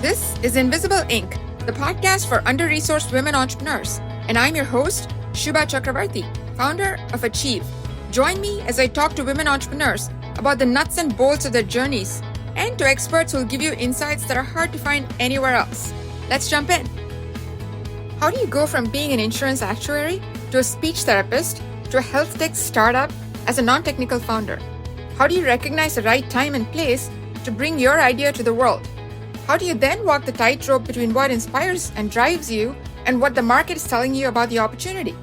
This is Invisible Inc., the podcast for under-resourced women entrepreneurs. And I'm your host, Shubha Chakravarti, founder of Achieve. Join me as I talk to women entrepreneurs about the nuts and bolts of their journeys and to experts who will give you insights that are hard to find anywhere else. Let's jump in. How do you go from being an insurance actuary to a speech therapist to a health tech startup as a non-technical founder? How do you recognize the right time and place to bring your idea to the world? How do you then walk the tightrope between what inspires and drives you and what the market is telling you about the opportunity?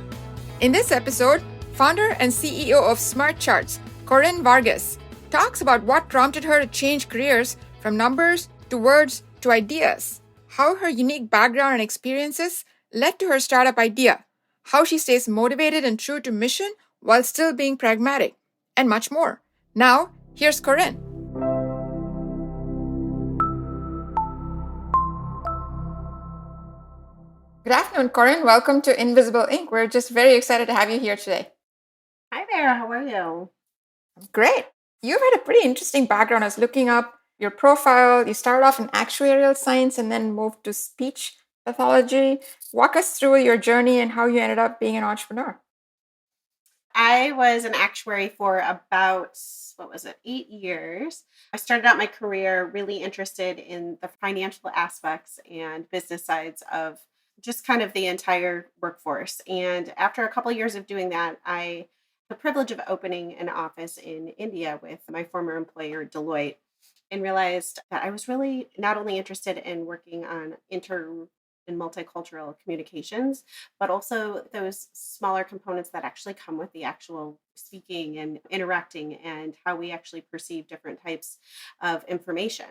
In this episode, founder and CEO of SMARTCharts, Corinne Vargas, talks about what prompted her to change careers from numbers to words to ideas, how her unique background and experiences led to her startup idea, how she stays motivated and true to mission while still being pragmatic, and much more. Now, here's Corinne. Good afternoon, Corinne. Welcome to Invisible Inc. We're just very excited to have you here today. Hi there. How are you? Great. You've had a pretty interesting background. I was looking up your profile. You started off in actuarial science and then moved to speech pathology. Walk us through your journey and how you ended up being an entrepreneur. I was an actuary for about, 8 years. I started out my career really interested in the financial aspects and business sides of just kind of the entire workforce. And after a couple of years of doing that, I had the privilege of opening an office in India with my former employer, Deloitte, and realized that I was really not only interested in working on and multicultural communications, but also those smaller components that actually come with the actual speaking and interacting and how we actually perceive different types of information.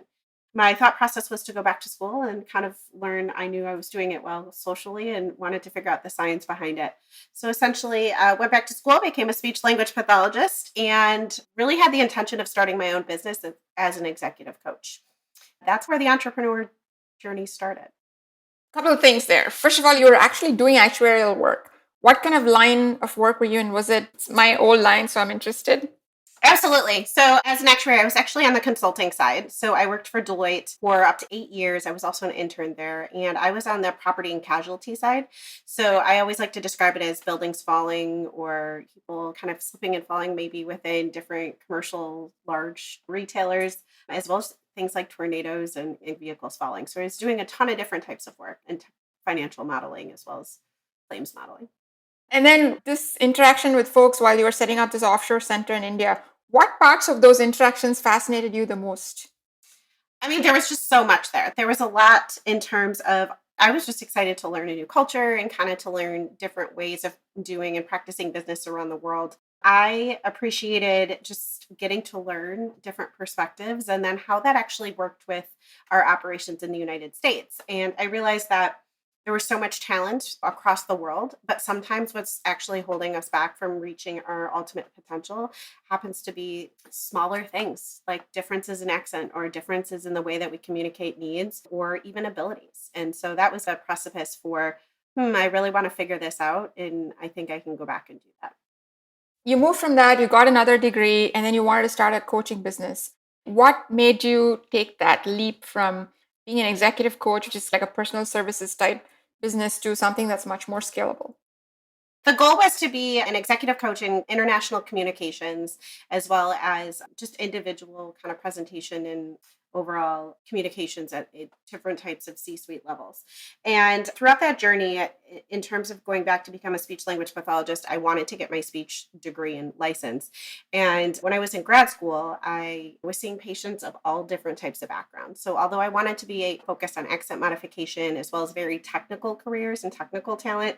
My thought process was to go back to school and kind of learn. I knew I was doing it well socially and wanted to figure out the science behind it. So essentially, went back to school, became a speech language pathologist, and really had the intention of starting my own business as an executive coach. That's where the entrepreneur journey started. Couple of things there. First of all, you were actually doing actuarial work. What kind of line of work were you in? Was it my old line? So I'm interested. Absolutely. So as an actuary, I was actually on the consulting side. So I worked for Deloitte for up to 8 years. I was also an intern there, and I was on the property and casualty side. So I always like to describe it as buildings falling or people kind of slipping and falling maybe within different commercial large retailers, as well as things like tornadoes and vehicles falling. So I was doing a ton of different types of work and financial modeling as well as claims modeling. And then this interaction with folks while you were setting up this offshore center in India, what parts of those interactions fascinated you the most? I mean, there was just so much there. There was a lot in terms of, I was just excited to learn a new culture and kind of to learn different ways of doing and practicing business around the world. I appreciated just getting to learn different perspectives and then how that actually worked with our operations in the United States. And I realized that there was so much talent across the world, but sometimes what's actually holding us back from reaching our ultimate potential happens to be smaller things like differences in accent or differences in the way that we communicate needs or even abilities. And so that was a precipice for, I really want to figure this out. And I think I can go back and do that. You moved from that, you got another degree, and then you wanted to start a coaching business. What made you take that leap from being an executive coach, which is like a personal services type business, to something that's much more scalable? The goal was to be an executive coach in international communications, as well as just individual kind of presentation and overall communications at different types of C-suite levels. And throughout that journey, in terms of going back to become a speech language pathologist, I wanted to get my speech degree and license. And when I was in grad school, I was seeing patients of all different types of backgrounds. So although I wanted to be focused on accent modification as well as very technical careers and technical talent,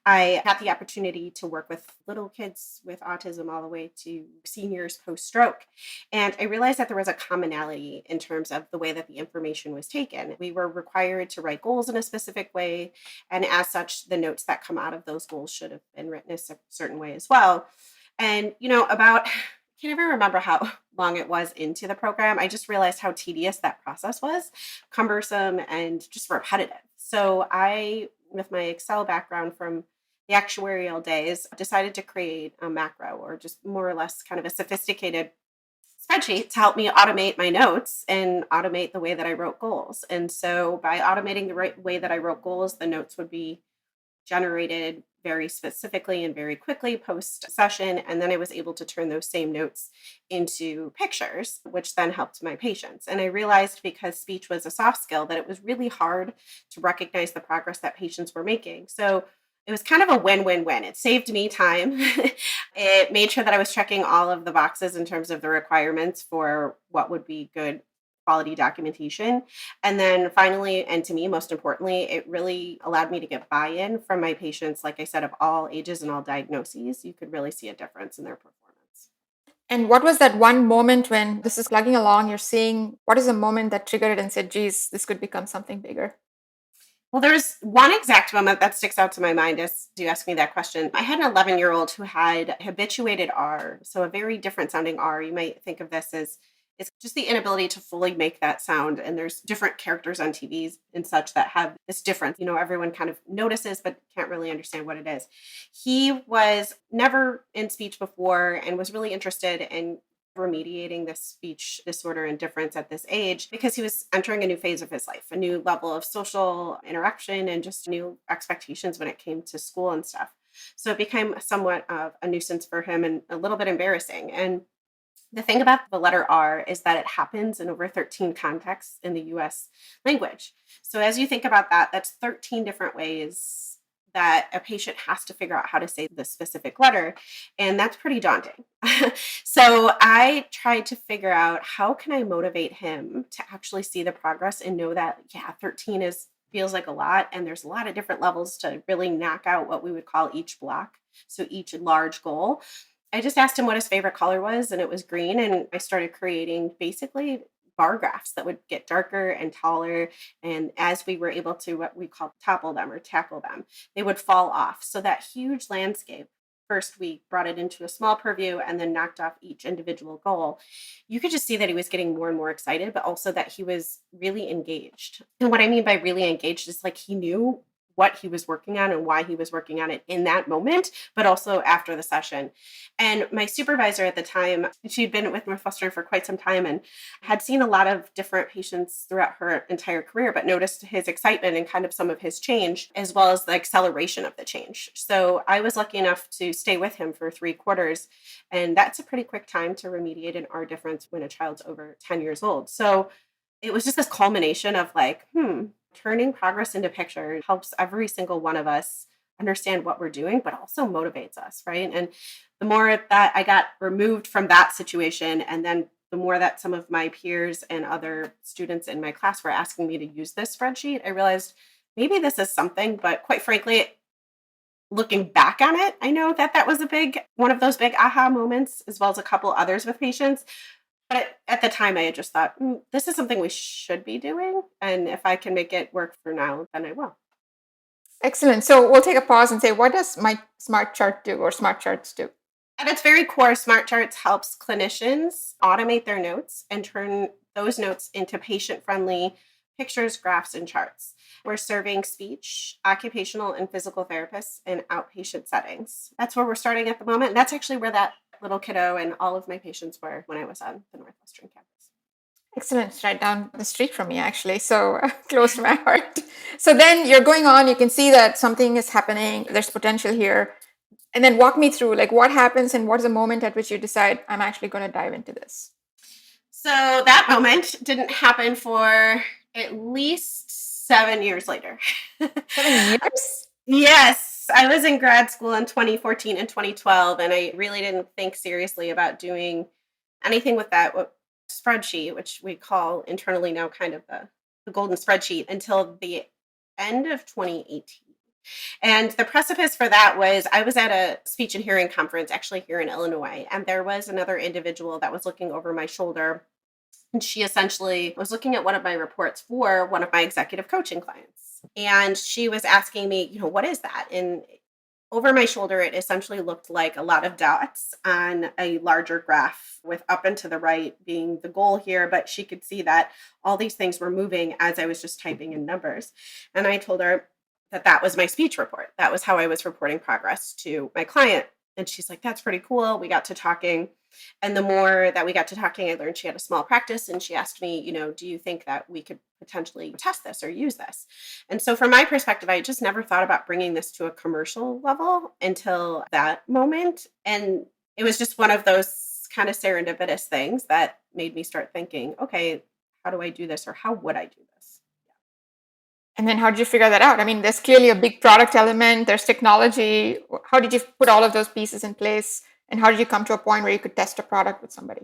I had the opportunity to work with little kids with autism all the way to seniors post-stroke. And I realized that there was a commonality in terms of the way that the information was taken. We were required to write goals in a specific way. And as such, the notes that come out of those goals should have been written a certain way as well. And, I can't even remember how long it was into the program. I just realized how tedious that process was, cumbersome and just repetitive. So I, with my Excel background from the actuarial days, decided to create a macro or just more or less kind of a sophisticated spreadsheet to help me automate my notes and automate the way that I wrote goals. And so by automating the right way that I wrote goals, the notes would be generated very specifically and very quickly post session. And then I was able to turn those same notes into pictures, which then helped my patients. And I realized, because speech was a soft skill, that it was really hard to recognize the progress that patients were making. So it was kind of a win-win-win. It saved me time. It made sure that I was checking all of the boxes in terms of the requirements for what would be good quality documentation. And then finally, and to me, most importantly, it really allowed me to get buy-in from my patients, like I said, of all ages and all diagnoses. You could really see a difference in their performance. And what was that one moment when this is plugging along, you're seeing, what is the moment that triggered it and said, geez, this could become something bigger? Well, there's one exact moment that sticks out to my mind as you ask me that question. I had an 11-year-old who had habituated R, so a very different sounding R. You might think of this as it's just the inability to fully make that sound. And there's different characters on TVs and such that have this difference. Everyone kind of notices, but can't really understand what it is. He was never in speech before and was really interested in remediating this speech disorder and difference at this age, because he was entering a new phase of his life, a new level of social interaction and just new expectations when it came to school and stuff. So it became somewhat of a nuisance for him and a little bit embarrassing. And the thing about the letter R is that it happens in over 13 contexts in the US language. So as you think about that, that's 13 different ways that a patient has to figure out how to say the specific letter. And that's pretty daunting. So I tried to figure out, how can I motivate him to actually see the progress and know that, yeah, 13 feels like a lot. And there's a lot of different levels to really knock out what we would call each block. So each large goal. I just asked him what his favorite color was, and it was green. And I started creating basically bar graphs that would get darker and taller. And as we were able to, what we call topple them or tackle them, they would fall off. So that huge landscape, first we brought it into a small purview and then knocked off each individual goal. You could just see that he was getting more and more excited, but also that he was really engaged. And what I mean by really engaged is like he knew what he was working on and why he was working on it in that moment, but also after the session. And my supervisor at the time, she'd been with Northwestern for quite some time and had seen a lot of different patients throughout her entire career, but noticed his excitement and kind of some of his change, as well as the acceleration of the change. So I was lucky enough to stay with him for 3 quarters. And that's a pretty quick time to remediate an R difference when a child's over 10 years old. So it was just this culmination of like, turning progress into pictures helps every single one of us understand what we're doing, but also motivates us, right? And the more that I got removed from that situation, and then the more that some of my peers and other students in my class were asking me to use this spreadsheet, I realized maybe this is something. But quite frankly, looking back on it, I know that that was one of those big aha moments, as well as a couple others with patients. But at the time, I had just thought, this is something we should be doing. And if I can make it work for now, then I will. Excellent. So we'll take a pause and say, what does my smart chart do, or smart charts do? At its very core, SMARTCharts helps clinicians automate their notes and turn those notes into patient-friendly pictures, graphs, and charts. We're serving speech, occupational, and physical therapists in outpatient settings. That's where we're starting at the moment. And that's actually where that little kiddo and all of my patients were when I was on the Northwestern campus. Excellent. It's right down the street from me, actually. So close to my heart. So then you're going on, you can see that something is happening. There's potential here. And then walk me through, like, what happens and what is the moment at which you decide, I'm actually going to dive into this? So that moment didn't happen for at least 7 years later. 7 years? Yes. I was in grad school in 2014 and 2012, and I really didn't think seriously about doing anything with that spreadsheet, which we call internally now kind of the golden spreadsheet, until the end of 2018. And the precipice for that was, I was at a speech and hearing conference actually here in Illinois, and there was another individual that was looking over my shoulder. And she essentially was looking at one of my reports for one of my executive coaching clients. And she was asking me, what is that? And over my shoulder, it essentially looked like a lot of dots on a larger graph, with up and to the right being the goal here. But she could see that all these things were moving as I was just typing in numbers. And I told her that that was my speech report. That was how I was reporting progress to my client. And she's like, that's pretty cool. We got to talking. And the more that we got to talking, I learned she had a small practice, and she asked me, do you think that we could potentially test this or use this? And so from my perspective, I just never thought about bringing this to a commercial level until that moment. And it was just one of those kind of serendipitous things that made me start thinking, okay, how do I do this, or how would I do this? And then how did you figure that out? I mean, there's clearly a big product element, there's technology. How did you put all of those pieces in place? And how did you come to a point where you could test a product with somebody?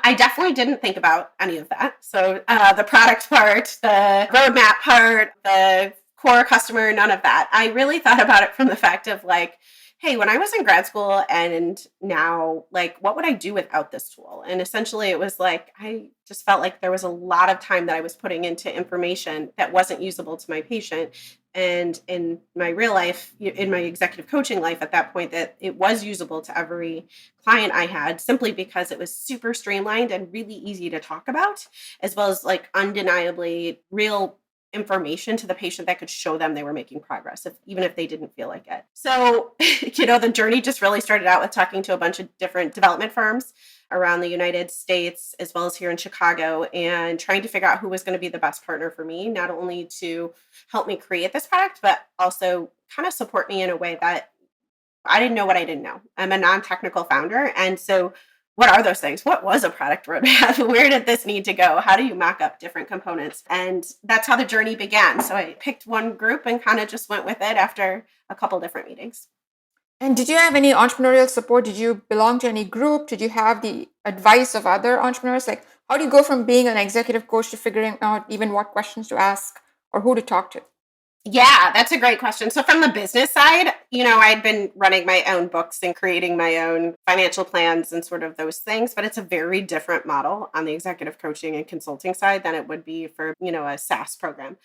I definitely didn't think about any of that. So the product part, the roadmap part, the core customer, none of that. I really thought about it from the fact of like, hey, when I was in grad school and now, like, what would I do without this tool? And essentially it was like, I just felt like there was a lot of time that I was putting into information that wasn't usable to my patient. And in my real life, in my executive coaching life at that point, that it was usable to every client I had, simply because it was super streamlined and really easy to talk about, as well as like undeniably real information to the patient that could show them they were making progress, even if they didn't feel like it. So, the journey just really started out with talking to a bunch of different development firms around the United States, as well as here in Chicago, and trying to figure out who was going to be the best partner for me, not only to help me create this product, but also kind of support me in a way that I didn't know what I didn't know. I'm a non-technical founder. And so what are those things? What was a product roadmap? Where did this need to go? How do you mock up different components? And that's how the journey began. So I picked one group and kind of just went with it after a couple different meetings. And did you have any entrepreneurial support? Did you belong to any group? Did you have the advice of other entrepreneurs? Like, how do you go from being an executive coach to figuring out even what questions to ask or who to talk to? Yeah, that's a great question. So from the business side, I'd been running my own books and creating my own financial plans and sort of those things, but it's a very different model on the executive coaching and consulting side than it would be for, a SaaS program.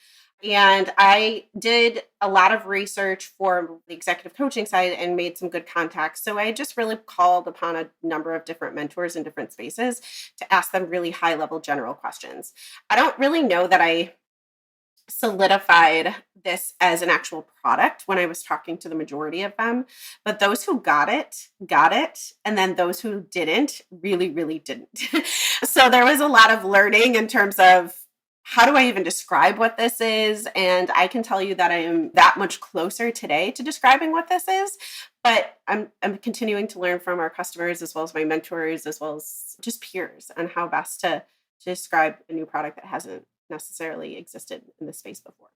And I did a lot of research for the executive coaching side and made some good contacts. So I just really called upon a number of different mentors in different spaces to ask them really high level general questions. I don't really know that I solidified this as an actual product when I was talking to the majority of them. But those who got it, got it. And then those who didn't, really, really didn't. So there was a lot of learning in terms of how do I even describe what this is? And I can tell you that I am that much closer today to describing what this is. But I'm continuing to learn from our customers, as well as my mentors, as well as just peers, on how best to describe a new product that hasn't necessarily existed in this space before.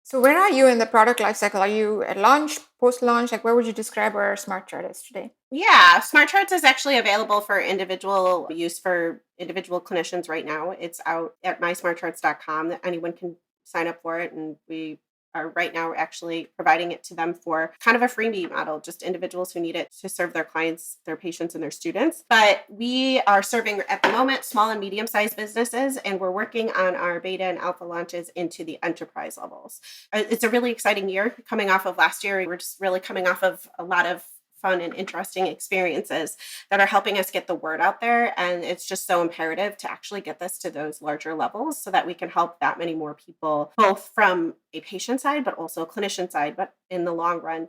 So where are you in the product lifecycle? Are you at launch, post-launch? Like, where would you describe where SmartChart is today? Yeah, SmartCharts is actually available for individual use for individual clinicians right now. It's out at mysmartcharts.com that anyone can sign up for it. And we are right now actually providing it to them for kind of a freebie model, just individuals who need it to serve their clients, their patients, and their students. But we are serving at the moment small and medium-sized businesses, and we're working on our beta and alpha launches into the enterprise levels. It's a really exciting year coming off of last year. We're just really coming off of a lot of fun and interesting experiences that are helping us get the word out there. And it's just so imperative to actually get this to those larger levels so that we can help that many more people, both from a patient side, but also a clinician side, but in the long run,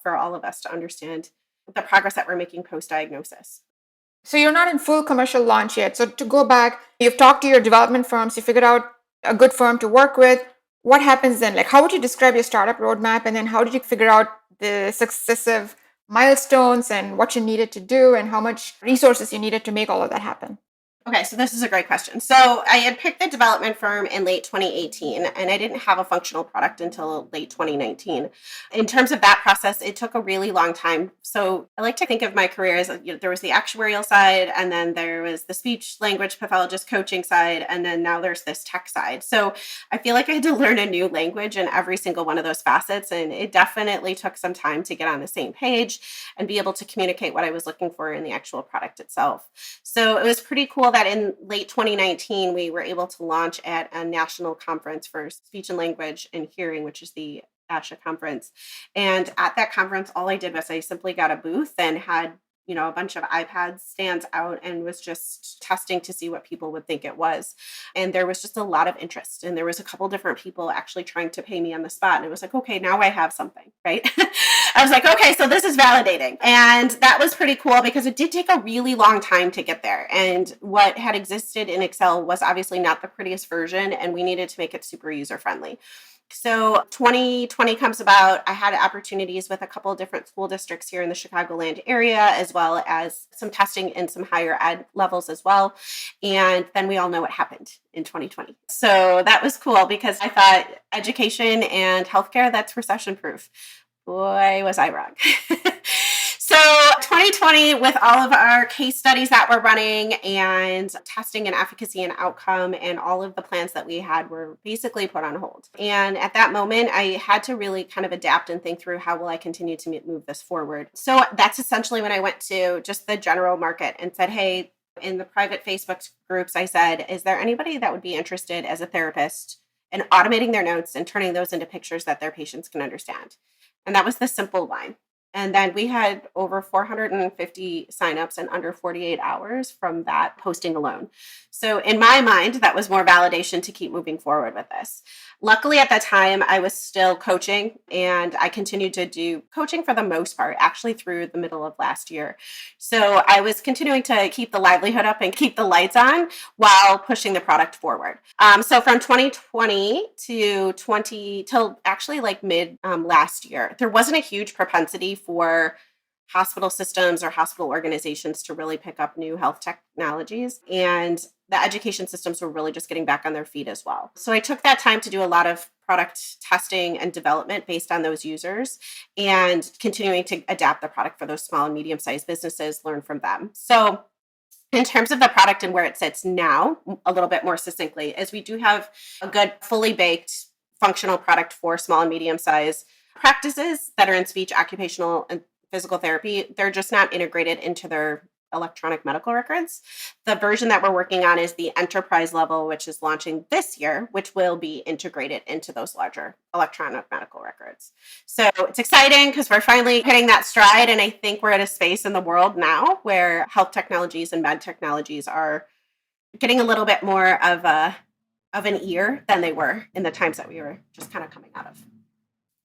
for all of us to understand the progress that we're making post-diagnosis. So you're not in full commercial launch yet. So to go back, you've talked to your development firms, you figured out a good firm to work with. What happens then? Like, how would you describe your startup roadmap? And then how did you figure out the successive milestones and what you needed to do and how much resources you needed to make all of that happen? Okay, so this is a great question. So I had picked the development firm in late 2018, and I didn't have a functional product until late 2019. In terms of that process, it took a really long time. So I like to think of my career as there was the actuarial side, and then there was the speech language pathologist coaching side, and then now there's this tech side. So I feel like I had to learn a new language in every single one of those facets, and it definitely took some time to get on the same page and be able to communicate what I was looking for in the actual product itself. So it was pretty cool that in late 2019, we were able to launch at a national conference for speech and language and hearing, which is the ASHA conference. And at that conference, all I did was I simply got a booth and had a bunch of iPad stands out and was just testing to see what people would think it was. And there was just a lot of interest. And there was a couple different people actually trying to pay me on the spot. And it was like, okay, now I have something, right? I was like, okay, so this is validating. And that was pretty cool because it did take a really long time to get there. And what had existed in Excel was obviously not the prettiest version, and we needed to make it super user friendly. So 2020 comes about. I had opportunities with a couple of different school districts here in the Chicagoland area, as well as some testing in some higher ed levels as well. And then we all know what happened in 2020. So that was cool because I thought education and healthcare, that's recession proof. Boy, was I wrong. So 2020, with all of our case studies that we're running and testing and efficacy and outcome and all of the plans that we had were basically put on hold. And at that moment, I had to really kind of adapt and think through how will I continue to move this forward. So that's essentially when I went to just the general market and said, hey, in the private Facebook groups, I said, is there anybody that would be interested as a therapist in automating their notes and turning those into pictures that their patients can understand? And that was the simple line. And then we had over 450 signups in under 48 hours from that posting alone. So in my mind, that was more validation to keep moving forward with this. Luckily, at that time, I was still coaching, and I continued to do coaching for the most part, actually through the middle of last year. So I was continuing to keep the livelihood up and keep the lights on while pushing the product forward. So from 2020 till actually like mid last year, there wasn't a huge propensity for hospital systems or hospital organizations to really pick up new health technologies. And the education systems were really just getting back on their feet as well. So I took that time to do a lot of product testing and development based on those users and continuing to adapt the product for those small and medium-sized businesses, learn from them. So in terms of the product and where it sits now, a little bit more succinctly, is we do have a good fully baked functional product for small and medium-sized practices that are in speech, occupational, and physical therapy. They're just not integrated into their electronic medical records. The version that we're working on is the enterprise level, which is launching this year, which will be integrated into those larger electronic medical records. So it's exciting because we're finally hitting that stride. And I think we're at a space in the world now where health technologies and med technologies are getting a little bit more of an ear than they were in the times that we were just kind of coming out of.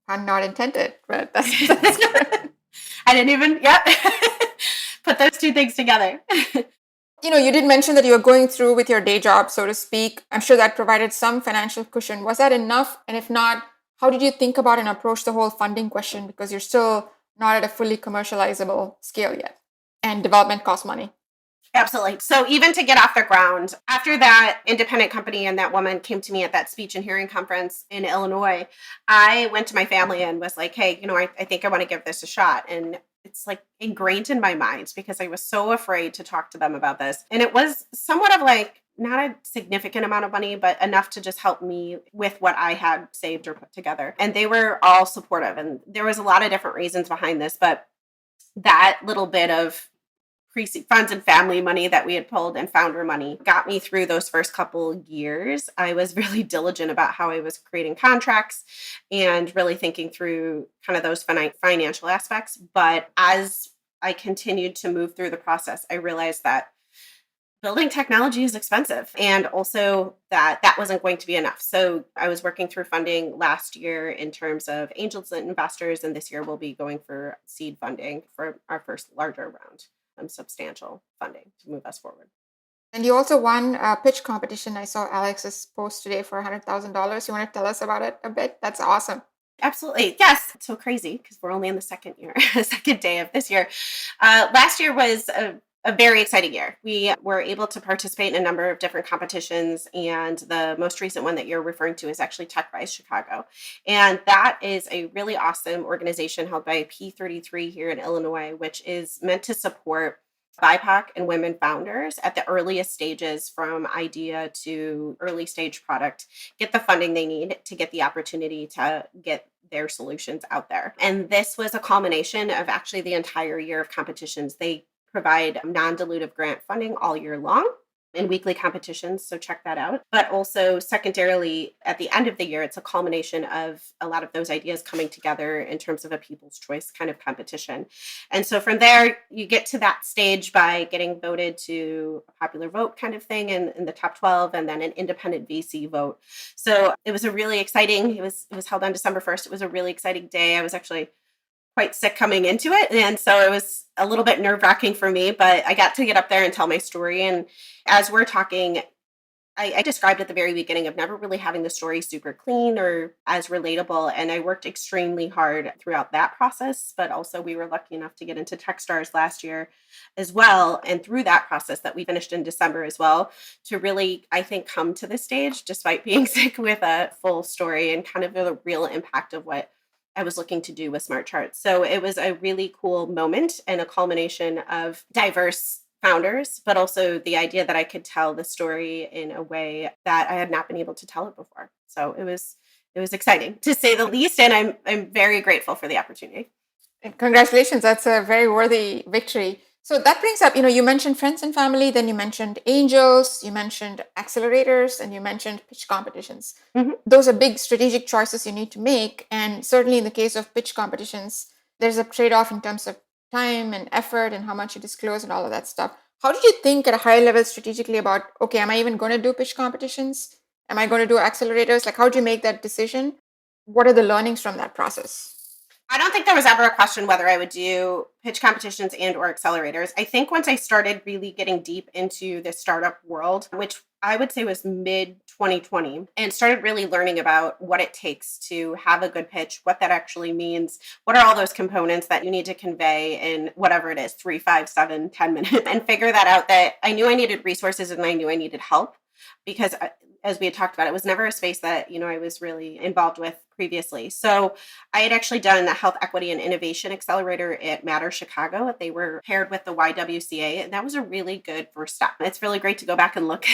Pun not intended, but that's good. I didn't even, put those two things together. You did mention that you were going through with your day job, so to speak. I'm sure that provided some financial cushion. Was that enough? And if not, how did you think about and approach the whole funding question? Because you're still not at a fully commercializable scale yet. And development costs money. Absolutely. So even to get off the ground, after that independent company and that woman came to me at that speech and hearing conference in Illinois, I went to my family and was like, hey, I think I want to give this a shot. And it's like ingrained in my mind because I was so afraid to talk to them about this. And it was somewhat of like not a significant amount of money, but enough to just help me with what I had saved or put together. And they were all supportive. And there was a lot of different reasons behind this, but that little bit of friends and family money that we had pulled and founder money got me through those first couple years. I was really diligent about how I was creating contracts and really thinking through kind of those financial aspects. But as I continued to move through the process, I realized that building technology is expensive and also that wasn't going to be enough. So I was working through funding last year in terms of angels and investors, and this year we'll be going for seed funding for our first larger round. Substantial funding to move us forward. And you also won a pitch competition. I saw Alex's post today for $100,000. You want to tell us about it a bit? That's awesome. Absolutely. Yes. It's so crazy because we're only in the second day of this year. Last year was a very exciting year. We were able to participate in a number of different competitions, and the most recent one that you're referring to is actually TechRise Chicago. And that is a really awesome organization held by P33 here in Illinois, which is meant to support BIPOC and women founders at the earliest stages from idea to early stage product, get the funding they need to get the opportunity to get their solutions out there. And this was a culmination of actually the entire year of competitions. They provide non-dilutive grant funding all year long in weekly competitions, so check that out. But also secondarily, at the end of the year, it's a culmination of a lot of those ideas coming together in terms of a people's choice kind of competition. And so from there, you get to that stage by getting voted to a popular vote kind of thing in the top 12, and then an independent VC vote. So it was a really exciting, it was held on December 1st. It was a really exciting day. I was actually quite sick coming into it. And so it was a little bit nerve-wracking for me, but I got to get up there and tell my story. And as we're talking, I described at the very beginning of never really having the story super clean or as relatable. And I worked extremely hard throughout that process. But also, we were lucky enough to get into Techstars last year as well. And through that process that we finished in December as well, to really, I think, come to this stage despite being sick with a full story and kind of the real impact of what I was looking to do with SMARTCharts. So it was a really cool moment and a culmination of diverse founders, but also the idea that I could tell the story in a way that I had not been able to tell it before. So it was exciting to say the least, and I'm very grateful for the opportunity. And congratulations. That's a very worthy victory. So that brings up, you mentioned friends and family, then you mentioned angels, you mentioned accelerators, and you mentioned pitch competitions. Mhm. Those are big strategic choices you need to make. And certainly in the case of pitch competitions, there's a trade-off in terms of time and effort and how much you disclose and all of that stuff. How did you think at a high level strategically about, okay, am I even going to do pitch competitions? Am I going to do accelerators? Like, how did you make that decision? What are the learnings from that process? I don't think there was ever a question whether I would do pitch competitions and or accelerators. I think once I started really getting deep into the startup world, which I would say was mid 2020, and started really learning about what it takes to have a good pitch, what that actually means, what are all those components that you need to convey in whatever it is, 3, 5, 7, 10 minutes, and figure that out, that I knew I needed resources and I knew I needed help because as we had talked about, it was never a space that, I was really involved with previously. So I had actually done a health equity and innovation accelerator at Matter Chicago. They were paired with the YWCA, and that was a really good first step. It's really great to go back and look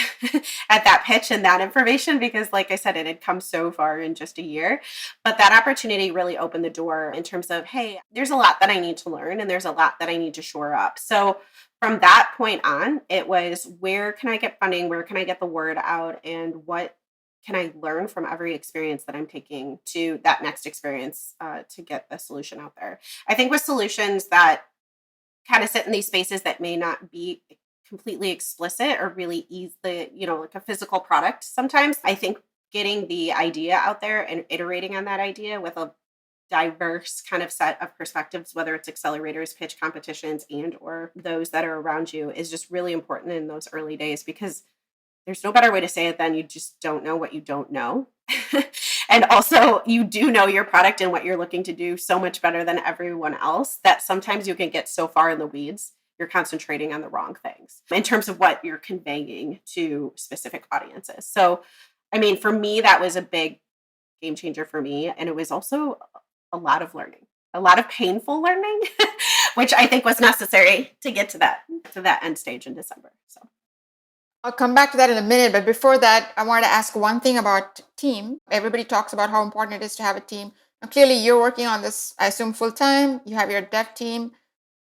at that pitch and that information because, like I said, it had come so far in just a year. But that opportunity really opened the door in terms of, hey, there's a lot that I need to learn and there's a lot that I need to shore up. So from that point on, it was, where can I get funding? Where can I get the word out? And what can I learn from every experience that I'm taking to that next experience to get the solution out there? I think with solutions that kind of sit in these spaces that may not be completely explicit or really easy, like a physical product, sometimes I think getting the idea out there and iterating on that idea with a diverse kind of set of perspectives, whether it's accelerators, pitch competitions, and or those that are around you, is just really important in those early days, because there's no better way to say it than you just don't know what you don't know. And also, you do know your product and what you're looking to do so much better than everyone else that sometimes you can get so far in the weeds, you're concentrating on the wrong things in terms of what you're conveying to specific audiences. So, I mean, for me, that was a big game changer for me. And it was also a lot of learning, a lot of painful learning, which I think was necessary to get to that end stage in December. So I'll come back to that in a minute, but before that, I wanted to ask one thing about team. Everybody talks about how important it is to have a team. Now, clearly, you're working on this, I assume, full time. You have your dev team.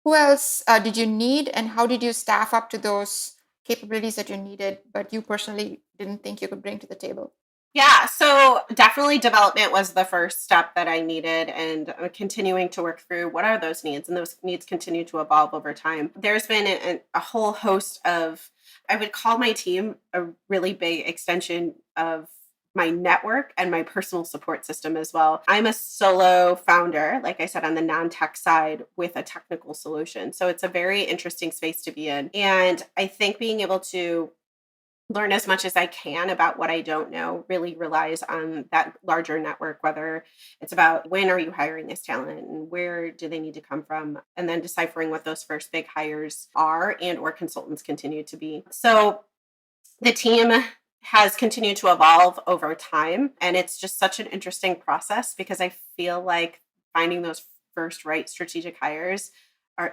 Who else did you need, and how did you staff up to those capabilities that you needed, but you personally didn't think you could bring to the table? yeah, so definitely development was the first step that I needed, and I'm continuing to work through what are those needs, and those needs continue to evolve over time. There's been a whole host of, I would call my team a really big extension of my network and my personal support system as well. I'm a solo founder, like I said, on the non-tech side with a technical solution. So it's a very interesting space to be in. And I think being able to learn as much as I can about what I don't know really relies on that larger network, whether it's about when are you hiring this talent and where do they need to come from, and then deciphering what those first big hires are and or consultants continue to be. So the team has continued to evolve over time, and it's just such an interesting process because I feel like finding those first right strategic hires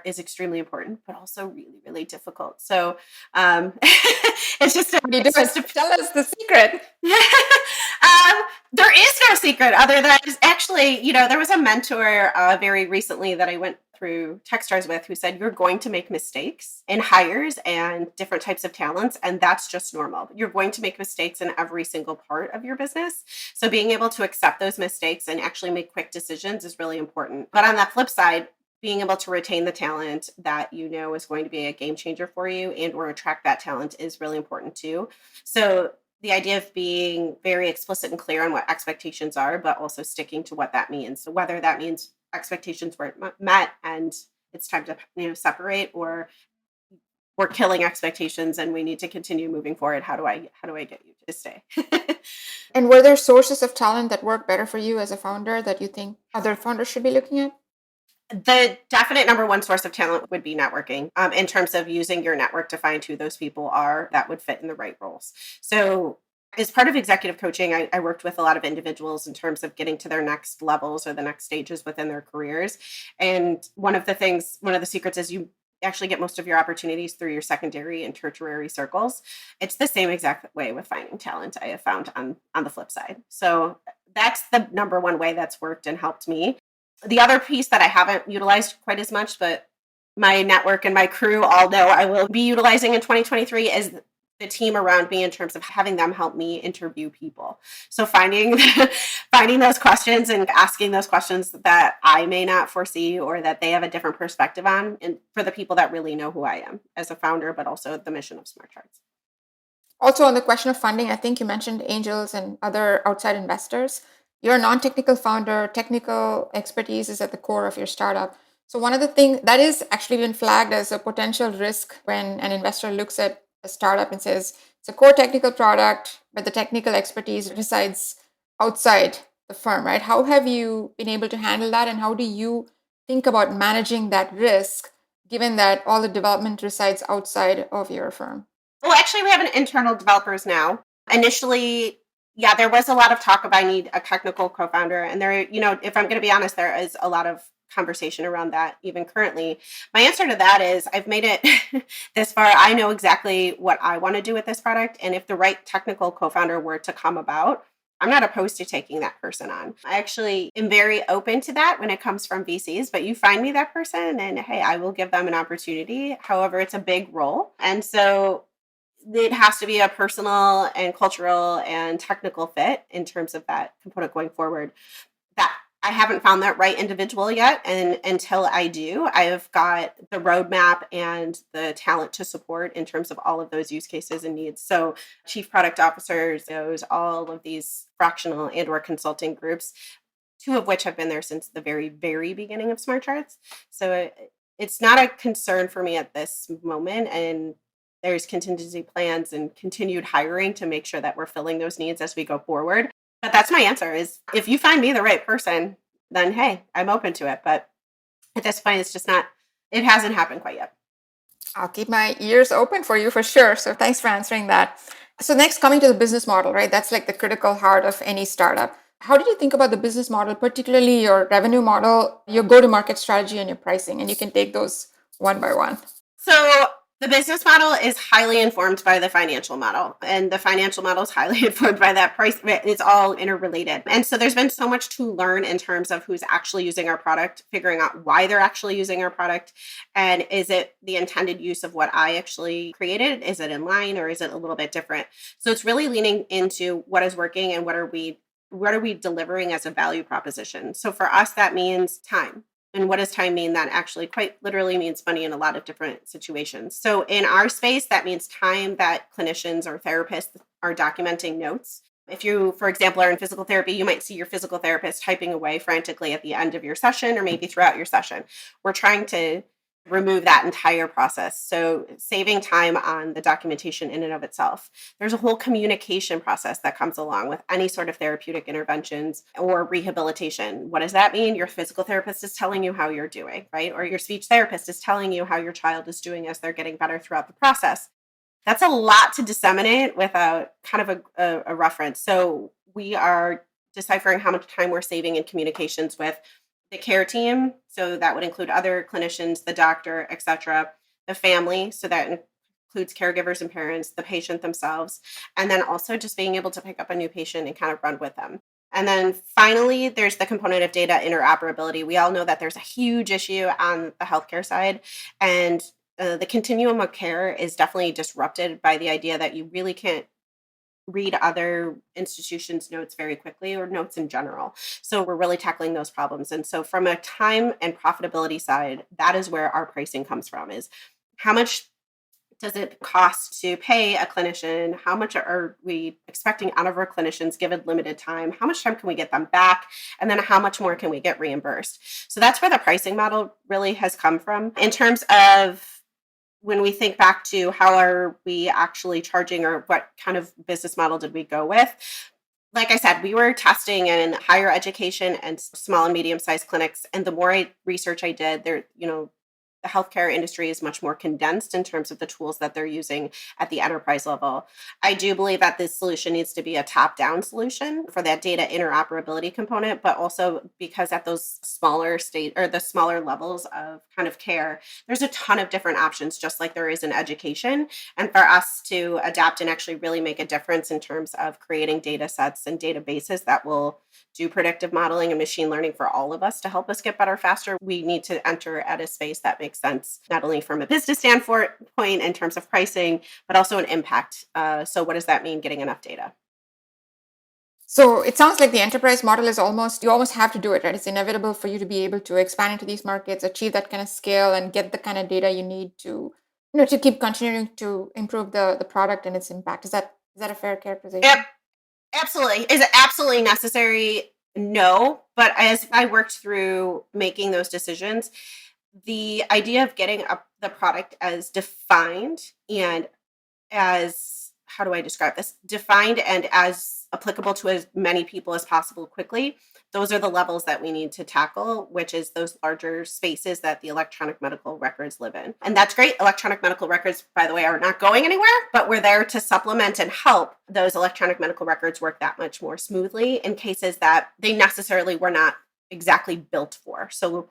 is extremely important, but also really, really difficult. So it's just What do you do? Tell us the secret. There is no secret other than actually, there was a mentor very recently that I went through Techstars with who said, you're going to make mistakes in hires and different types of talents, and that's just normal. You're going to make mistakes in every single part of your business. So being able to accept those mistakes and actually make quick decisions is really important. But on that flip side, being able to retain the talent that you know is going to be a game changer for you and or attract that talent is really important too. So the idea of being very explicit and clear on what expectations are, but also sticking to what that means. So whether that means expectations weren't met and it's time to separate, or we're killing expectations and we need to continue moving forward. How do I get you to stay? And were there sources of talent that work better for you as a founder that you think other founders should be looking at? The definite number one source of talent would be networking, in terms of using your network to find who those people are that would fit in the right roles. So, as part of executive coaching, I worked with a lot of individuals in terms of getting to their next levels or the next stages within their careers. And one of the secrets is you actually get most of your opportunities through your secondary and tertiary circles. It's the same exact way with finding talent, I have found on the flip side. So that's the number one way that's worked and helped me. The other piece that I haven't utilized quite as much, but my network and my crew all know I will be utilizing in 2023, is the team around me in terms of having them help me interview people. So finding finding those questions and asking those questions that I may not foresee or that they have a different perspective on, and for the people that really know who I am as a founder, but also the mission of SMARTCharts. Also, on the question of funding, I think you mentioned angels and other outside investors. You're a non-technical founder. Technical expertise is at the core of your startup. So one of the things that is actually been flagged as a potential risk when an investor looks at a startup and says it's a core technical product, but the technical expertise resides outside the firm, right? How have you been able to handle that, and how do you think about managing that risk, given that all the development resides outside of your firm? Well, actually, we have an internal developers now. Initially, yeah, there was a lot of talk of I need a technical co-founder. And there, if I'm going to be honest, there is a lot of conversation around that even currently. My answer to that is I've made it this far. I know exactly what I want to do with this product. And if the right technical co-founder were to come about, I'm not opposed to taking that person on. I actually am very open to that when it comes from VCs, but you find me that person and hey, I will give them an opportunity. However, it's a big role. And so it has to be a personal and cultural and technical fit in terms of that component going forward. That I haven't found that right individual yet. And until I do, I've got the roadmap and the talent to support in terms of all of those use cases and needs. So chief product officers, those, all of these fractional and or consulting groups, two of which have been there since the very, very beginning of SMARTCharts. So it's not a concern for me at this moment. And there's contingency plans and continued hiring to make sure that we're filling those needs as we go forward. But that's my answer is if you find me the right person, then hey, I'm open to it. But at this point, it hasn't happened quite yet. I'll keep my ears open for you for sure. So thanks for answering that. So next, coming to the business model, right? That's like the critical heart of any startup. How did you think about the business model, particularly your revenue model, your go-to-market strategy, and your pricing? And you can take those one by one. So the business model is highly informed by the financial model, and the financial model is highly informed by that price. It's all interrelated. And so there's been so much to learn in terms of who's actually using our product, figuring out why they're actually using our product. And is it the intended use of what I actually created? Is it in line or is it a little bit different? So it's really leaning into what is working and what are we delivering as a value proposition. So for us, that means time. And what does time mean? That actually quite literally means money in a lot of different situations. So in our space, that means time that clinicians or therapists are documenting notes. If you, for example, are in physical therapy, you might see your physical therapist typing away frantically at the end of your session or maybe throughout your session. We're trying to remove that entire process. So saving time on the documentation in and of itself. There's a whole communication process that comes along with any sort of therapeutic interventions or rehabilitation. What does that mean? Your physical therapist is telling you how you're doing, right? Or your speech therapist is telling you how your child is doing as they're getting better throughout the process. That's a lot to disseminate without kind of a reference. So we are deciphering how much time we're saving in communications with the care team, so that would include other clinicians, the doctor, etc., the family, so that includes caregivers and parents, the patient themselves, and then also just being able to pick up a new patient and kind of run with them. And then finally, there's the component of data interoperability. We all know that there's a huge issue on the healthcare side, and the continuum of care is definitely disrupted by the idea that you really can't read other institutions' notes very quickly or notes in general. So we're really tackling those problems. And so from a time and profitability side, that is where our pricing comes from, is how much does it cost to pay a clinician? How much are we expecting out of our clinicians given limited time? How much time can we get them back? And then how much more can we get reimbursed? So that's where the pricing model really has come from. In terms of when we think back to how are we actually charging or what kind of business model did we go with? Like I said, we were testing in higher education and small and medium sized clinics. And the more research I did, the healthcare industry is much more condensed in terms of the tools that they're using at the enterprise level. I do believe that this solution needs to be a top-down solution for that data interoperability component, but also because at those smaller the smaller levels of kind of care, there's a ton of different options, just like there is in education. And for us to adapt and actually really make a difference in terms of creating data sets and databases that will do predictive modeling and machine learning for all of us to help us get better faster, we need to enter at a space that makes sense, not only from a business standpoint in terms of pricing, but also an impact. So what does that mean, getting enough data? So it sounds like the enterprise model is you almost have to do it, right? It's inevitable for you to be able to expand into these markets, achieve that kind of scale, and get the kind of data you need to keep continuing to improve the product and its impact. Is that a fair characterization? Yep, absolutely. Is it absolutely necessary? No. But as I worked through making those decisions, the idea of getting the product as defined and as, how do I describe this? Defined and as applicable to as many people as possible quickly. Those are the levels that we need to tackle, which is those larger spaces that the electronic medical records live in. And that's great. Electronic medical records, by the way, are not going anywhere, but we're there to supplement and help those electronic medical records work that much more smoothly in cases that they necessarily were not exactly built for. So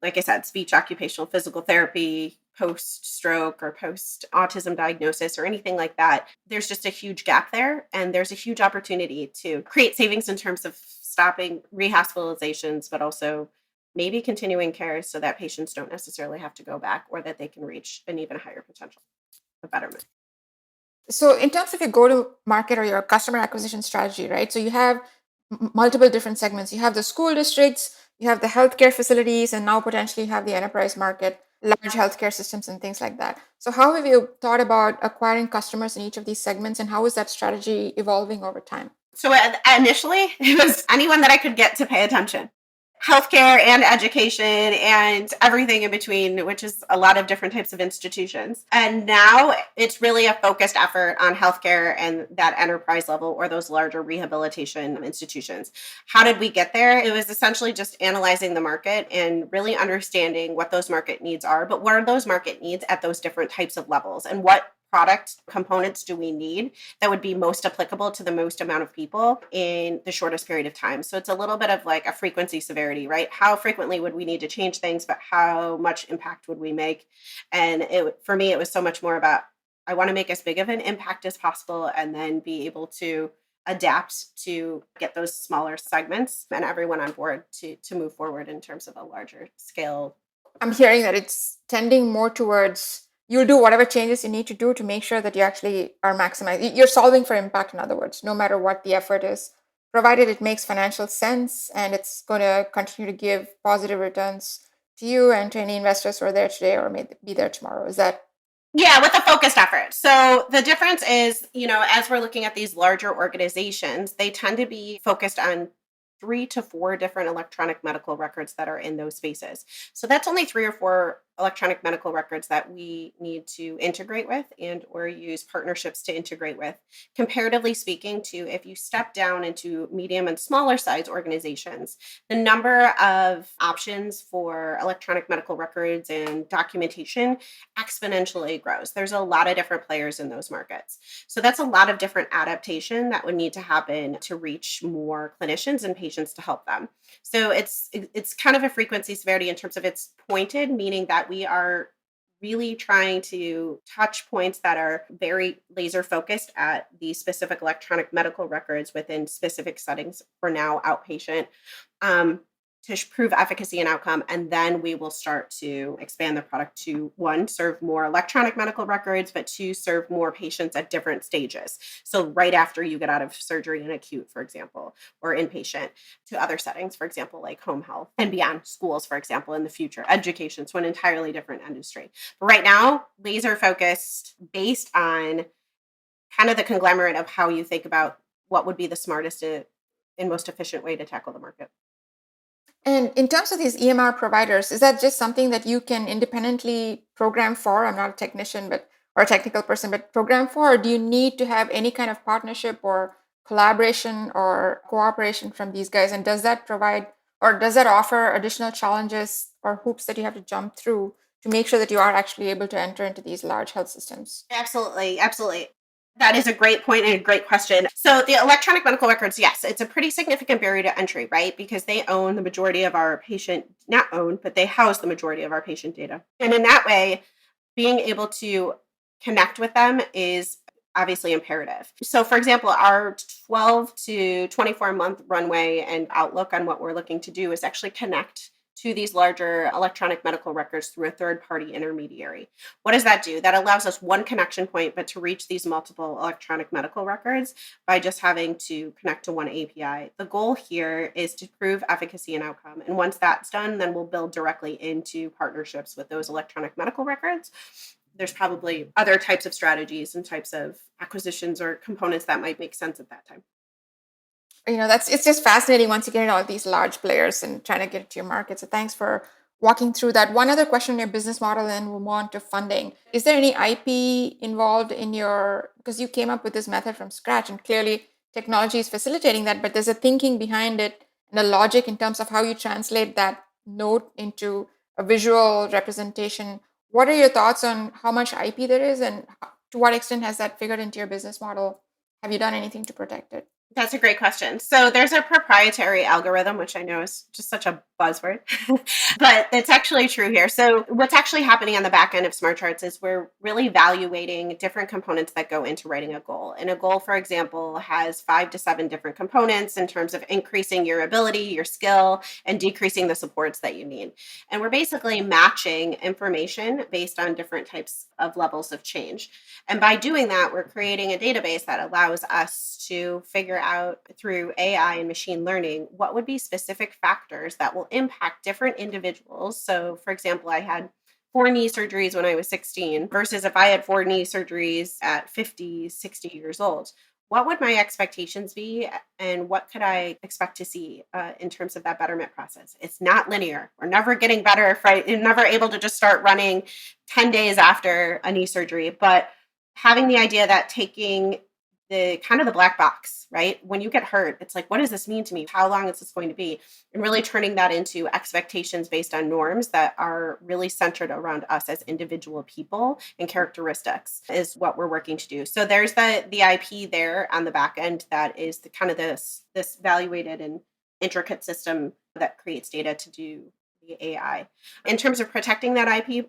like I said, speech, occupational, physical therapy, post-stroke or post-autism diagnosis or anything like that, there's just a huge gap there. And there's a huge opportunity to create savings in terms of stopping rehospitalizations, but also maybe continuing care so that patients don't necessarily have to go back or that they can reach an even higher potential of betterment. So in terms of your go-to-market or your customer acquisition strategy, right? So you have multiple different segments. You have the school districts, you have the healthcare facilities, and now potentially you have the enterprise market, large healthcare systems and things like that. So how have you thought about acquiring customers in each of these segments, and how is that strategy evolving over time? So initially, it was anyone that I could get to pay attention. Healthcare and education and everything in between, which is a lot of different types of institutions. And now it's really a focused effort on healthcare and that enterprise level or those larger rehabilitation institutions. How did we get there? It was essentially just analyzing the market and really understanding what those market needs are, but what are those market needs at those different types of levels and what product components do we need that would be most applicable to the most amount of people in the shortest period of time. So it's a little bit of like a frequency severity, right? How frequently would we need to change things, but how much impact would we make? And for me, it was so much more about, I want to make as big of an impact as possible and then be able to adapt to get those smaller segments and everyone on board to move forward in terms of a larger scale. I'm hearing that it's tending more towards you'll do whatever changes you need to do to make sure that you actually are maximizing. You're solving for impact, in other words, no matter what the effort is, provided it makes financial sense and it's going to continue to give positive returns to you and to any investors who are there today or may be there tomorrow. Is that? Yeah, with a focused effort. So the difference is, as we're looking at these larger organizations, they tend to be focused on 3 to 4 different electronic medical records that are in those spaces. So that's only 3 or 4 electronic medical records that we need to integrate with and or use partnerships to integrate with. Comparatively speaking to if you step down into medium and smaller size organizations, the number of options for electronic medical records and documentation exponentially grows. There's a lot of different players in those markets. So that's a lot of different adaptation that would need to happen to reach more clinicians and patients to help them. So it's kind of a frequency severity in terms of it's pointed, meaning that we are really trying to touch points that are very laser focused at the specific electronic medical records within specific settings, for now outpatient, prove efficacy and outcome. And then we will start to expand the product to, one, serve more electronic medical records, but two, serve more patients at different stages. So right after you get out of surgery in acute, for example, or inpatient, to other settings, for example, like home health, and beyond, schools, for example, in the future, education, so an entirely different industry. But right now, laser focused based on kind of the conglomerate of how you think about what would be the smartest and most efficient way to tackle the market. And in terms of these EMR providers, is that just something that you can independently program for? I'm not a technician, but or a technical person, but program for, or do you need to have any kind of partnership or collaboration or cooperation from these guys? And does that provide or does that offer additional challenges or hoops that you have to jump through to make sure that you are actually able to enter into these large health systems? Absolutely. Absolutely. That is a great point and a great question. So the electronic medical records, yes, it's a pretty significant barrier to entry, right? Because they own the majority of our patient, not own, but they house the majority of our patient data. And in that way, being able to connect with them is obviously imperative. So for example, our 12 to 24 month runway and outlook on what we're looking to do is actually connect to these larger electronic medical records through a third party intermediary. What does that do? That allows us one connection point, but to reach these multiple electronic medical records by just having to connect to one API. The goal here is to prove efficacy and outcome. And once that's done, then we'll build directly into partnerships with those electronic medical records. There's probably other types of strategies and types of acquisitions or components that might make sense at that time. That's it's just fascinating once you get into all these large players and trying to get it to your market. So thanks for walking through that. One other question on your business model, and we'll move on to funding. Is there any IP involved in your, because you came up with this method from scratch and clearly technology is facilitating that, but there's a thinking behind it and a logic in terms of how you translate that note into a visual representation. What are your thoughts on how much IP there is and to what extent has that figured into your business model? Have you done anything to protect it? That's a great question. So there's a proprietary algorithm, which I know is just such a buzzword, but it's actually true here. So what's actually happening on the back end of SmartCharts is we're really evaluating different components that go into writing a goal. And a goal, for example, has 5 to 7 different components in terms of increasing your ability, your skill, and decreasing the supports that you need. And we're basically matching information based on different types of levels of change. And by doing that, we're creating a database that allows us to figure out through AI and machine learning what would be specific factors that will impact different individuals. So, for example, I had 4 knee surgeries when I was 16 versus if I had 4 knee surgeries at 50, 60 years old. What would my expectations be and what could I expect to see in terms of that betterment process? It's not linear. We're never getting better if you're never able to just start running 10 days after a knee surgery, but having the idea that taking the kind of the black box, right? When you get hurt, it's like, what does this mean to me? How long is this going to be? And really turning that into expectations based on norms that are really centered around us as individual people and characteristics is what we're working to do. So there's the IP there on the back end that is the kind of this evaluated and intricate system that creates data to do the AI. In terms of protecting that IP,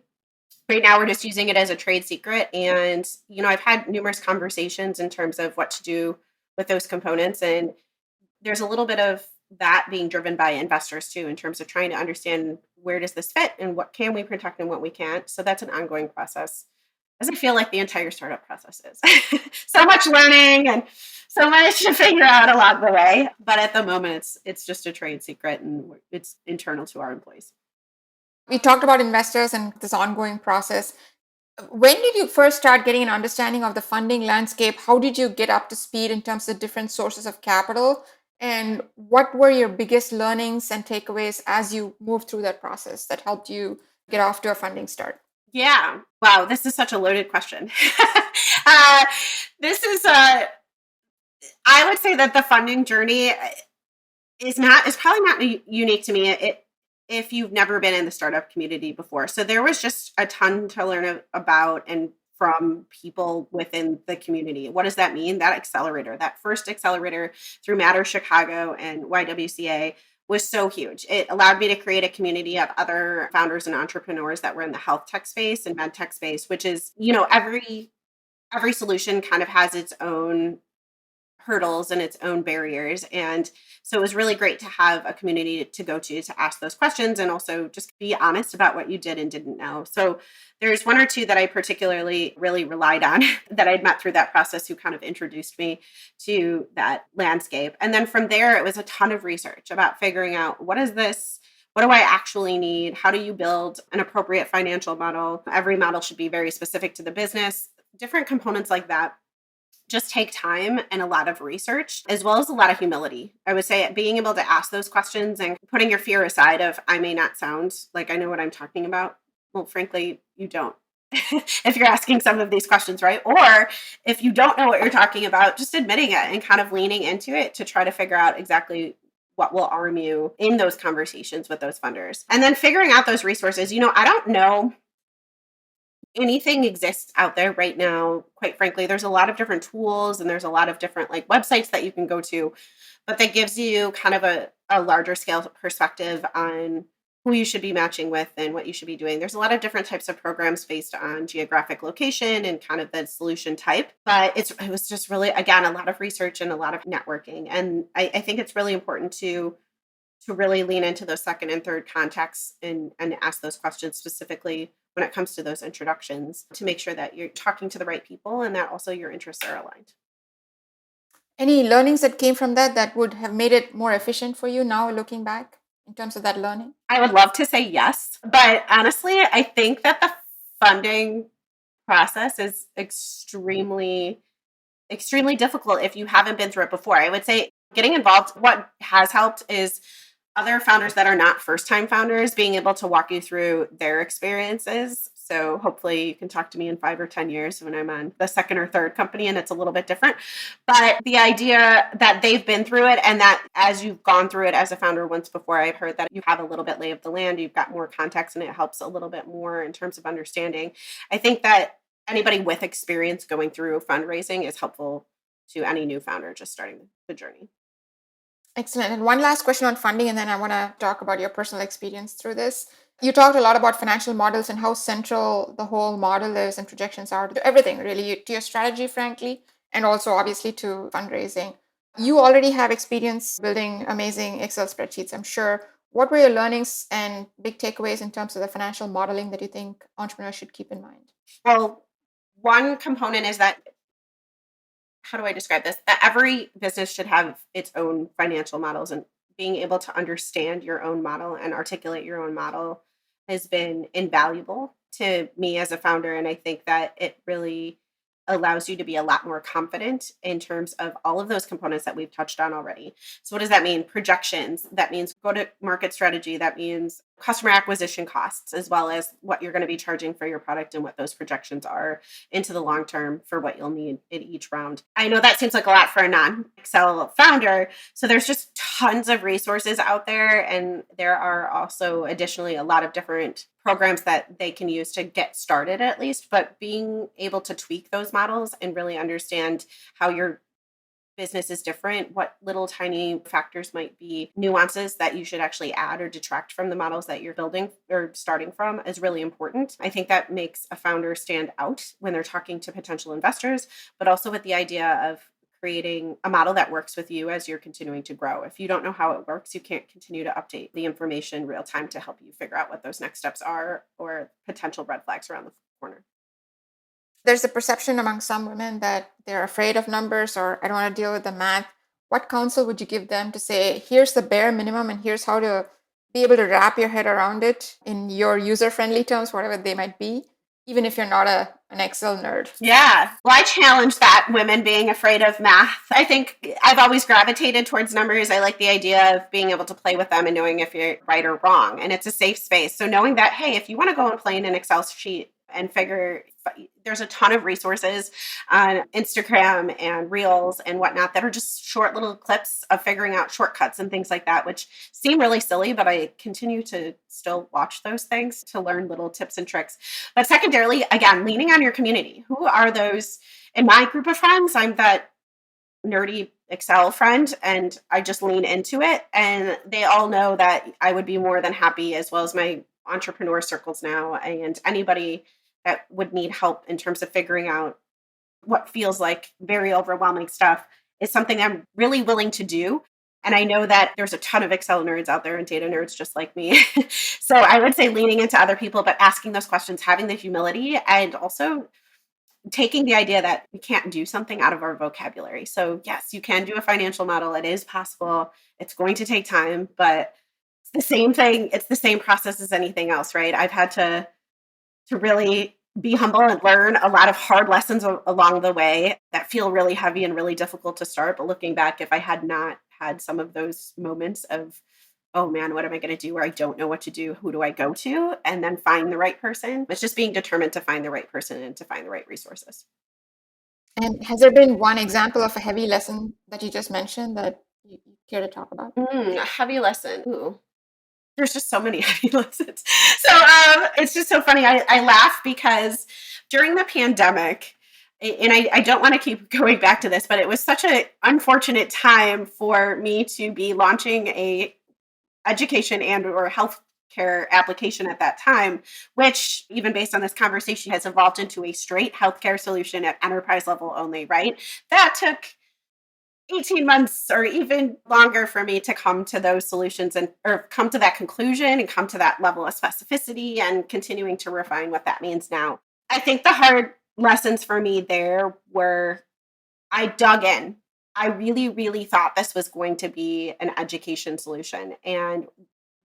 right now, we're just using it as a trade secret. And, I've had numerous conversations in terms of what to do with those components. And there's a little bit of that being driven by investors too, in terms of trying to understand where does this fit and what can we protect and what we can't. So that's an ongoing process, as I feel like the entire startup process is. So much learning and so much to figure out along the way. But at the moment, it's just a trade secret and it's internal to our employees. We talked about investors and this ongoing process. When did you first start getting an understanding of the funding landscape? How did you get up to speed in terms of different sources of capital? And what were your biggest learnings and takeaways as you moved through that process that helped you get off to a funding start? Yeah. Wow. This is such a loaded question. uh, this is, I would say that the funding journey is probably not unique to me. If you've never been in the startup community before. So there was just a ton to learn about and from people within the community. What does that mean? That accelerator, that first accelerator through Matter Chicago and YWCA was so huge. It allowed me to create a community of other founders and entrepreneurs that were in the health tech space and med tech space, which is, every solution kind of has its own hurdles and its own barriers. And so it was really great to have a community to go to ask those questions and also just be honest about what you did and didn't know. So there's one or two that I particularly really relied on that I'd met through that process who kind of introduced me to that landscape. And then from there, it was a ton of research about figuring out what is this? What do I actually need? How do you build an appropriate financial model? Every model should be very specific to the business. Different components like that just take time and a lot of research, as well as a lot of humility. I would say being able to ask those questions and putting your fear aside of, I may not sound like I know what I'm talking about. Well, frankly, you don't. If you're asking some of these questions, right? Or if you don't know what you're talking about, just admitting it and kind of leaning into it to try to figure out exactly what will arm you in those conversations with those funders. And then figuring out those resources. I don't know anything exists out there right now. Quite frankly, there's a lot of different tools and there's a lot of different like websites that you can go to, but that gives you kind of a larger scale perspective on who you should be matching with and what you should be doing. There's a lot of different types of programs based on geographic location and kind of the solution type, but it was just really, again, a lot of research and a lot of networking. And I think it's really important to really lean into those second and third contacts and ask those questions specifically when it comes to those introductions to make sure that you're talking to the right people and that also your interests are aligned. Any learnings that came from that would have made it more efficient for you now looking back in terms of that learning? I would love to say yes, but honestly, I think that the funding process is extremely difficult if you haven't been through it before. I would say getting involved, what has helped is other founders that are not first-time founders being able to walk you through their experiences. So hopefully you can talk to me in 5 or 10 years when I'm on the second or third company and it's a little bit different. But the idea that they've been through it and that as you've gone through it as a founder once before, I've heard that you have a little bit lay of the land, you've got more context and it helps a little bit more in terms of understanding. I think that anybody with experience going through fundraising is helpful to any new founder just starting the journey. Excellent. And one last question on funding, and then I want to talk about your personal experience through this. You talked a lot about financial models and how central the whole model is and projections are to everything, really, to your strategy, frankly, and also obviously to fundraising. You already have experience building amazing Excel spreadsheets, I'm sure. What were your learnings and big takeaways in terms of the financial modeling that you think entrepreneurs should keep in mind? Well, one component is that, how do I describe this? That every business should have its own financial models, and being able to understand your own model and articulate your own model has been invaluable to me as a founder. And I think that it really allows you to be a lot more confident in terms of all of those components that we've touched on already. So what does that mean? Projections. That means go to market strategy. That means customer acquisition costs, as well as what you're going to be charging for your product and what those projections are into the long term for what you'll need in each round. I know that seems like a lot for a non-Excel founder. So there's just tons of resources out there. And there are also additionally a lot of different programs that they can use to get started at least, but being able to tweak those models and really understand how your business is different, what little tiny factors might be nuances that you should actually add or detract from the models that you're building or starting from is really important. I think that makes a founder stand out when they're talking to potential investors, but also with the idea of creating a model that works with you as you're continuing to grow. If you don't know how it works, you can't continue to update the information real time to help you figure out what those next steps are or potential red flags around the corner. There's a perception among some women that they're afraid of numbers or I don't want to deal with the math. What counsel would you give them to say, here's the bare minimum and here's how to be able to wrap your head around it in your user-friendly terms, whatever they might be, even if you're not an Excel nerd? Yeah. Well, I challenge that, women being afraid of math. I think I've always gravitated towards numbers. I like the idea of being able to play with them and knowing if you're right or wrong. And it's a safe space. So knowing that, hey, if you want to go and play in an Excel sheet and figure, there's a ton of resources on Instagram and Reels and whatnot that are just short little clips of figuring out shortcuts and things like that, which seem really silly, but I continue to still watch those things to learn little tips and tricks. But secondarily, again, leaning on your community. Who are those? In my group of friends, I'm that nerdy Excel friend and I just lean into it. And they all know that I would be more than happy, as well as my entrepreneur circles now and anybody that would need help in terms of figuring out what feels like very overwhelming stuff, is something I'm really willing to do. And I know that there's a ton of Excel nerds out there and data nerds just like me. So I would say leaning into other people, but asking those questions, having the humility, and also taking the idea that we can't do something out of our vocabulary. So yes, you can do a financial model. It is possible. It's going to take time, but it's the same thing. It's the same process as anything else, right? I've had to really be humble and learn a lot of hard lessons along the way that feel really heavy and really difficult to start. But looking back, if I had not had some of those moments of, oh man, what am I going to do where I don't know what to do? Who do I go to? And then find the right person. It's just being determined to find the right person and to find the right resources. And has there been one example of a heavy lesson that you just mentioned that you care to talk about? A heavy lesson. Ooh, there's just so many heavy lessons. So it's just so funny. I laugh because during the pandemic, and I don't want to keep going back to this, but it was such an unfortunate time for me to be launching a education and or healthcare application at that time, which even based on this conversation has evolved into a straight healthcare solution at enterprise level only, right? That took 18 months or even longer for me to come to those solutions and or come to that conclusion and come to that level of specificity and continuing to refine what that means now. I think the hard lessons for me there were I dug in. I really, really thought this was going to be an education solution, and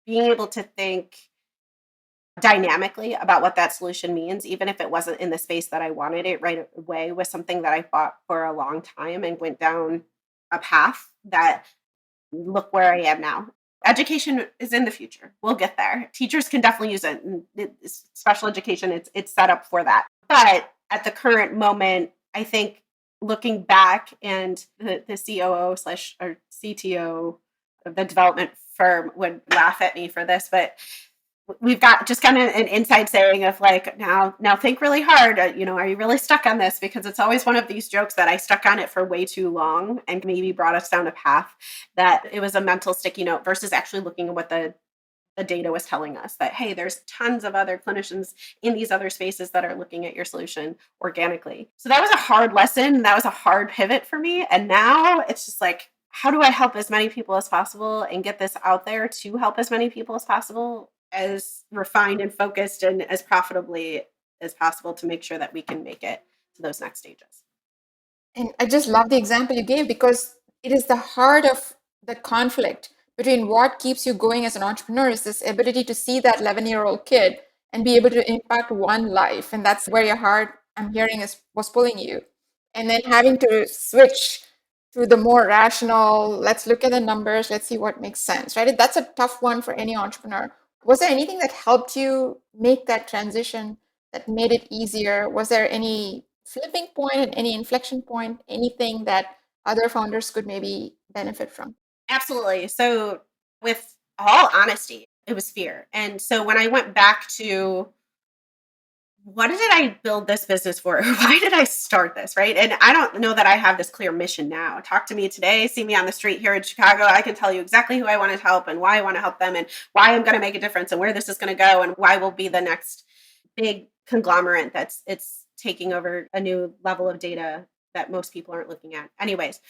being able to think dynamically about what that solution means, even if it wasn't in the space that I wanted it right away, was something that I thought for a long time and went down a path that look where I am now. Education is in the future. We'll get there. Teachers can definitely use it. And special education, it's set up for that. But at the current moment, I think looking back and the COO slash or CTO of the development firm would laugh at me for this, but we've got just kind of an inside saying of like, now think really hard. Are you really stuck on this? Because it's always one of these jokes that I stuck on it for way too long and maybe brought us down a path that it was a mental sticky note versus actually looking at what the data was telling us that, hey, there's tons of other clinicians in these other spaces that are looking at your solution organically. So that was a hard lesson. That was a hard pivot for me. And now it's just like, how do I help as many people as possible and get this out there to help as many people as possible, as refined and focused and as profitably as possible to make sure that we can make it to those next stages. And I just love the example you gave because it is the heart of the conflict between what keeps you going as an entrepreneur is this ability to see that 11-year-old kid and be able to impact one life. And that's where your heart, I'm hearing, was pulling you. And then having to switch to the more rational, let's look at the numbers, let's see what makes sense, right? That's a tough one for any entrepreneur. Was there anything that helped you make that transition that made it easier? Was there any flipping point and any inflection point, anything that other founders could maybe benefit from? Absolutely. So, with all honesty, it was fear. And so, when I went back to what did I build this business for? Why did I start this? Right. And I don't know that I have this clear mission now. Talk to me today, see me on the street here in Chicago. I can tell you exactly who I want to help and why I want to help them and why I'm going to make a difference and where this is going to go and why we'll be the next big conglomerate it's taking over a new level of data that most people aren't looking at. Anyways,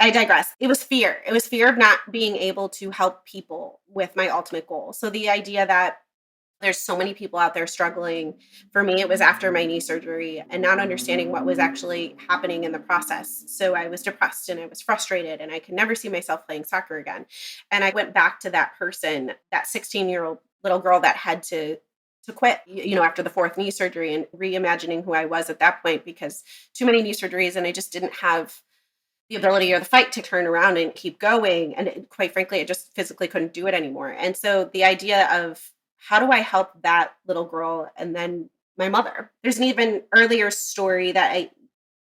I digress. It was fear. It was fear of not being able to help people with my ultimate goal. So the idea that there's so many people out there struggling. For me, it was after my knee surgery and not understanding what was actually happening in the process. So I was depressed and I was frustrated and I could never see myself playing soccer again. And I went back to that person, that 16-year-old little girl that had to quit, after the fourth knee surgery and reimagining who I was at that point because too many knee surgeries and I just didn't have the ability or the fight to turn around and keep going. And quite frankly, I just physically couldn't do it anymore. And so the idea of how do I help that little girl and then my mother? There's an even earlier story that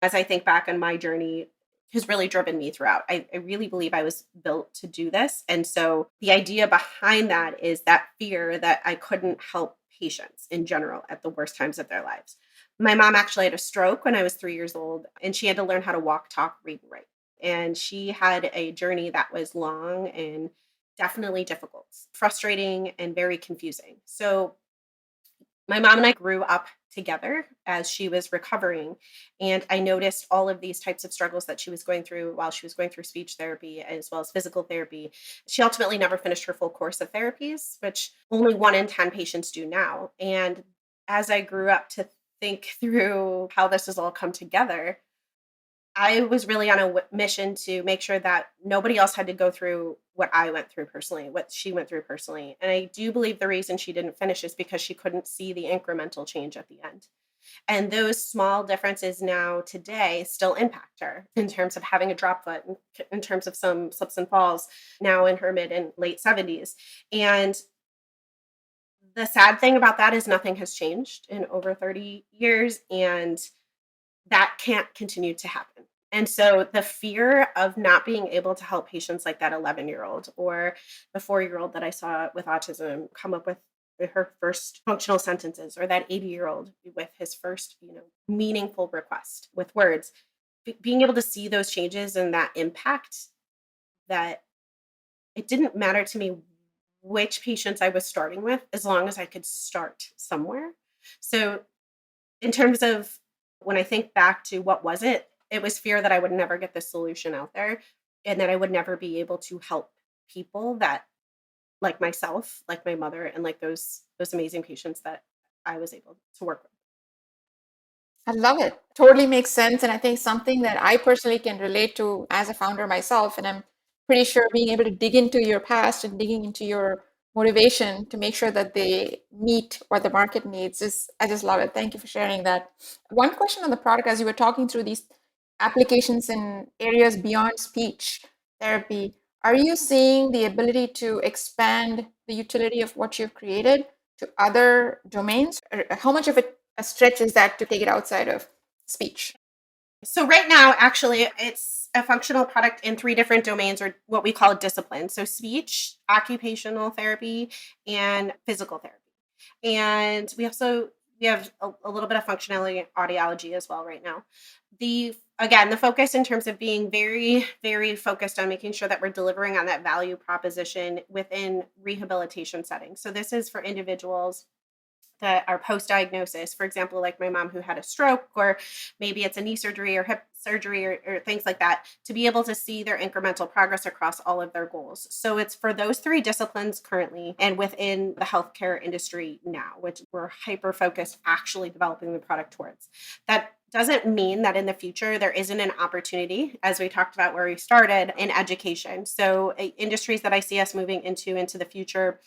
as I think back on my journey, has really driven me throughout. I really believe I was built to do this. And so the idea behind that is that fear that I couldn't help patients in general at the worst times of their lives. My mom actually had a stroke when I was 3 years old, and she had to learn how to walk, talk, read, and write. And she had a journey that was long and definitely difficult, frustrating, and very confusing. So My mom and I grew up together as she was recovering. And I noticed all of these types of struggles that she was going through while she was going through speech therapy as well as physical therapy. She ultimately never finished her full course of therapies, which only 1 in 10 patients do now. And as I grew up to think through how this has all come together, I was really on a mission to make sure that nobody else had to go through what I went through personally, what she went through personally. And I do believe the reason she didn't finish is because she couldn't see the incremental change at the end. And those small differences now today still impact her in terms of having a drop foot, in terms of some slips and falls now in her mid and late 70s. And the sad thing about that is nothing has changed in over 30 years. And that can't continue to happen. And so the fear of not being able to help patients like that 11-year-old or the 4-year-old that I saw with autism come up with her first functional sentences, or that 80-year-old with his first, meaningful request with words, being able to see those changes and that impact, that it didn't matter to me which patients I was starting with as long as I could start somewhere. So in terms of when I think back to what was it, it was fear that I would never get this solution out there and that I would never be able to help people that like myself, like my mother, and like those amazing patients that I was able to work with. I love it. Totally makes sense. And I think something that I personally can relate to as a founder myself. And I'm pretty sure being able to dig into your past and digging into your motivation to make sure that they meet what the market needs is, I just love it. Thank you for sharing that. One question on the product, as you were talking through these applications in areas beyond speech therapy, are you seeing the ability to expand the utility of what you've created to other domains? Or how much of a stretch is that to take it outside of speech? So right now, actually, it's a functional product in 3 different domains, or what we call disciplines. So speech, occupational therapy, and physical therapy. And we have a little bit of functionality in audiology as well right now. The focus in terms of being very, very focused on making sure that we're delivering on that value proposition within rehabilitation settings. So this is for individuals that are post-diagnosis, for example, like my mom who had a stroke, or maybe it's a knee surgery or hip surgery, or things like that, to be able to see their incremental progress across all of their goals. So it's for those 3 disciplines currently and within the healthcare industry now, which we're hyper focused actually developing the product towards. That doesn't mean that in the future there isn't an opportunity, as we talked about where we started, in education. So industries that I see us moving into the future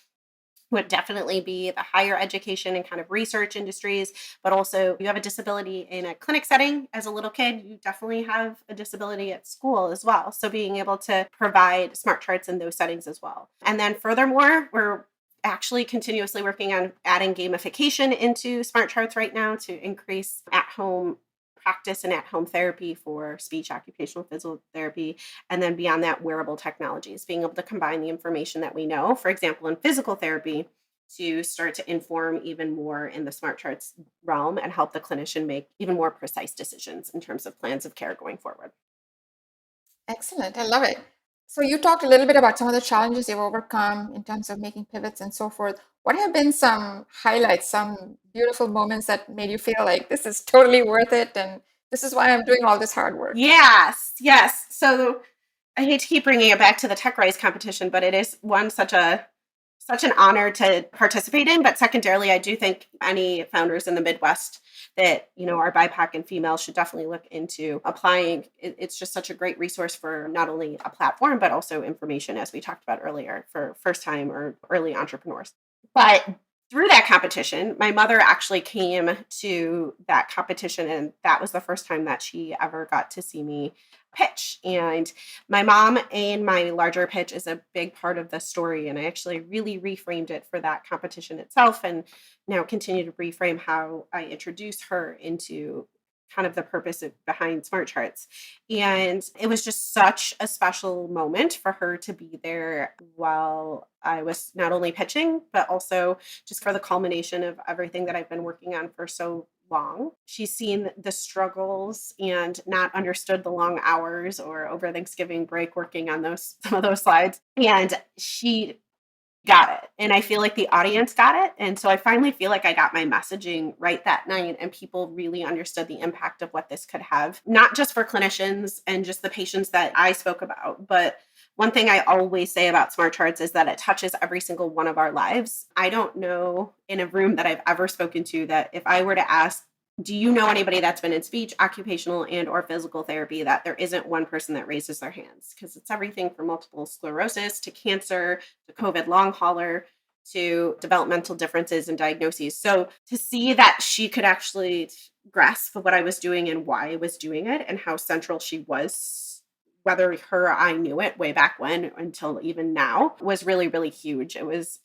would definitely be the higher education and kind of research industries, but also you have a disability in a clinic setting as a little kid, you definitely have a disability at school as well. So being able to provide smart charts in those settings as well. And then furthermore, we're actually continuously working on adding gamification into smart charts right now to increase at-home practice and at-home therapy for speech, occupational physical therapy, and then beyond that, wearable technologies, being able to combine the information that we know, for example, in physical therapy, to start to inform even more in the smart charts realm and help the clinician make even more precise decisions in terms of plans of care going forward. Excellent. I love it. So you talked a little bit about some of the challenges you've overcome in terms of making pivots and so forth. What have been some highlights, some beautiful moments that made you feel like this is totally worth it and this is why I'm doing all this hard work? Yes, yes. So I hate to keep bringing it back to the Tech Rise competition, but it is one such an honor to participate in. But secondarily, I do think any founders in the Midwest that are BIPOC and female should definitely look into applying. It's just such a great resource for not only a platform but also information, as we talked about earlier, for first time or early entrepreneurs. But through that competition, my mother actually came to that competition, and that was the first time that she ever got to see me pitch. And my mom in my larger pitch is a big part of the story. And I actually really reframed it for that competition itself, and now continue to reframe how I introduce her into kind of the purpose behind Smart Charts. And it was just such a special moment for her to be there while I was not only pitching, but also just for the culmination of everything that I've been working on for so long. She's seen the struggles and not understood the long hours or over Thanksgiving break working on those some of those slides. And she got it. And I feel like the audience got it. And so I finally feel like I got my messaging right that night, and people really understood the impact of what this could have, not just for clinicians and just the patients that I spoke about, but one thing I always say about SMARTCharts is that it touches every single one of our lives. I don't know in a room that I've ever spoken to that if I were to ask, do you know anybody that's been in speech, occupational, and or physical therapy, that there isn't one person that raises their hands? Because it's everything from multiple sclerosis to cancer to COVID long hauler to developmental differences and diagnoses. So to see that she could actually grasp what I was doing and why I was doing it and how central she was, whether her or I knew it way back when until even now, was really, really huge. It was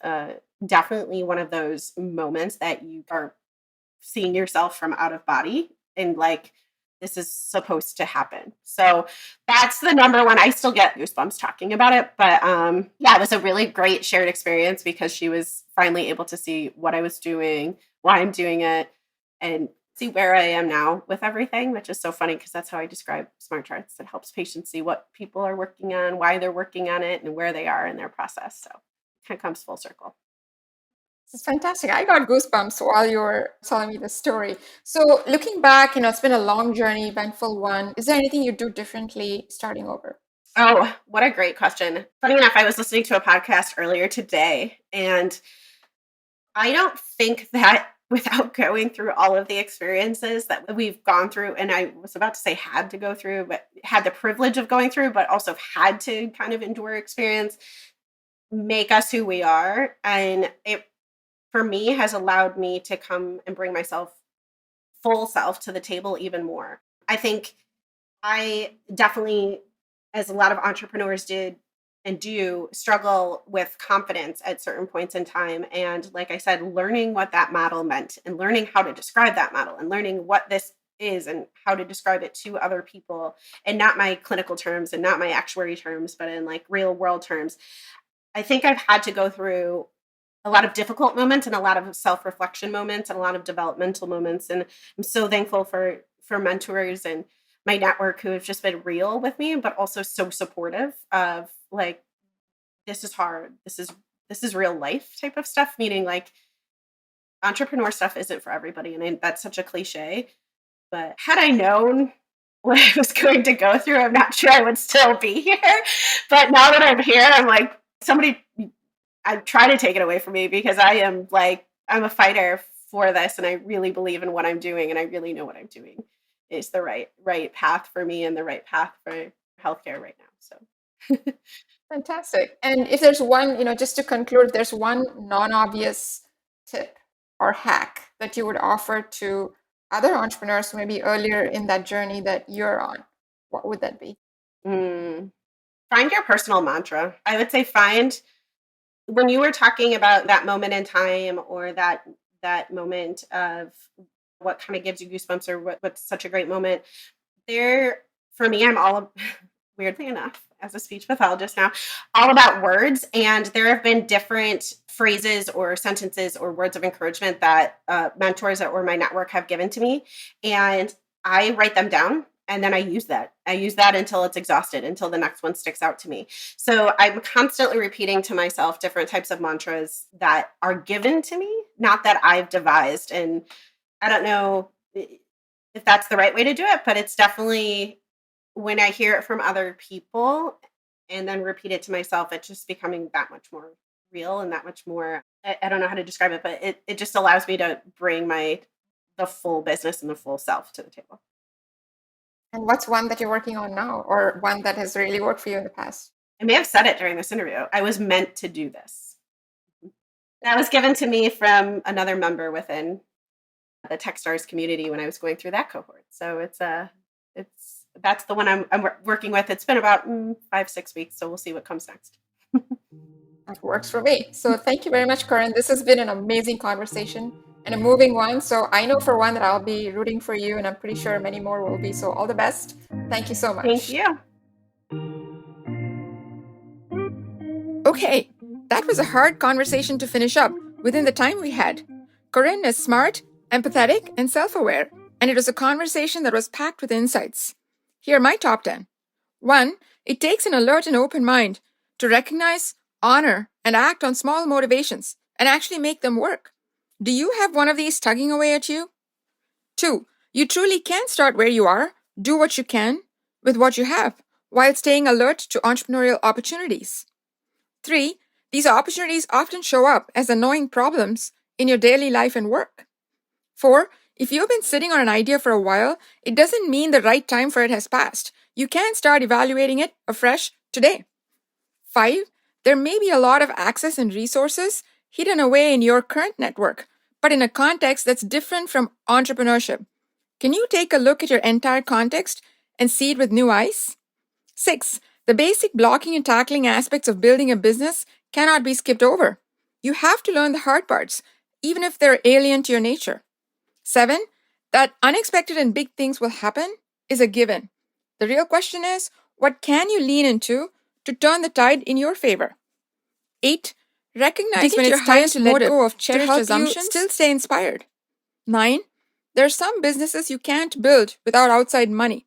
definitely one of those moments that you are seeing yourself from out of body and like, this is supposed to happen. So that's the number one. I still get goosebumps talking about it, but yeah, it was a really great shared experience because she was finally able to see what I was doing, why I'm doing it, and see where I am now with everything, which is so funny because that's how I describe SMARTCharts. It helps patients see what people are working on, why they're working on it, and where they are in their process. So it kind of comes full circle. It's fantastic. I got goosebumps while you were telling me the story. So looking back, it's been a long journey, eventful one. Is there anything you do differently starting over? Oh, what a great question. Funny enough, I was listening to a podcast earlier today, and I don't think that without going through all of the experiences that we've gone through, and I was about to say had to go through, but had the privilege of going through, but also had to kind of endure experience, make us who we are. And it, for me, has allowed me to come and bring myself full self to the table even more. I think I definitely, as a lot of entrepreneurs did and do, struggle with confidence at certain points in time. And like I said, learning what that model meant and learning how to describe that model and learning what this is and how to describe it to other people, and not my clinical terms and not my actuary terms, but in like real world terms. I think I've had to go through a lot of difficult moments and a lot of self-reflection moments and a lot of developmental moments. And I'm so thankful for mentors and my network who have just been real with me, but also so supportive of like, this is hard. This is real life type of stuff, meaning like entrepreneur stuff isn't for everybody. And that's such a cliche, but had I known what I was going to go through, I'm not sure I would still be here. But now that I'm here, I'm like, somebody, I try to take it away from me because I am like, I'm a fighter for this, and I really believe in what I'm doing, and I really know what I'm doing is the right path for me and the right path for healthcare right now. So Fantastic. And if there's one, just to conclude, if there's one non-obvious tip or hack that you would offer to other entrepreneurs maybe earlier in that journey that you're on, what would that be? Find your personal mantra. I would say when you were talking about that moment in time or that moment of what kind of gives you goosebumps or what's such a great moment, there, for me, I'm all weirdly enough, as a speech pathologist now, all about words. And there have been different phrases or sentences or words of encouragement that mentors or my network have given to me. And I write them down. And then I use that. I use that until it's exhausted, until the next one sticks out to me. So I'm constantly repeating to myself different types of mantras that are given to me, not that I've devised. And I don't know if that's the right way to do it, but it's definitely, when I hear it from other people and then repeat it to myself, it's just becoming that much more real and that much more, I don't know how to describe it, but it just allows me to bring the full business and the full self to the table. And what's one that you're working on now, or one that has really worked for you in the past? I may have said it during this interview. I was meant to do this. That was given to me from another member within the Techstars community when I was going through that cohort. So that's the one I'm working with. It's been about 5-6 weeks, so we'll see what comes next. That works for me. So thank you very much, Corinne. This has been an amazing conversation and a moving one. So I know for one that I'll be rooting for you, and I'm pretty sure many more will be. So all the best. Thank you so much. Thank you. Okay, that was a hard conversation to finish up within the time we had. Corinne is smart, empathetic, and self-aware, and it was a conversation that was packed with insights. Here are my top 10. 1. It takes an alert and open mind to recognize, honor, and act on small motivations and actually make them work. Do you have one of these tugging away at you? 2. You truly can start where you are, do what you can with what you have, while staying alert to entrepreneurial opportunities. 3. These opportunities often show up as annoying problems in your daily life and work. 4. If you've been sitting on an idea for a while, it doesn't mean the right time for it has passed. You can start evaluating it afresh today. 5. There may be a lot of access and resources hidden away in your current network, but in a context that's different from entrepreneurship. Can you take a look at your entire context and see it with new eyes? 6. The basic blocking and tackling aspects of building a business cannot be skipped over. You have to learn the hard parts, even if they're alien to your nature. 7. That unexpected and big things will happen is a given. The real question is, what can you lean into to turn the tide in your favor? 8. Recognize when it's time to let go of cherished assumptions, still stay inspired. 9. There are some businesses you can't build without outside money.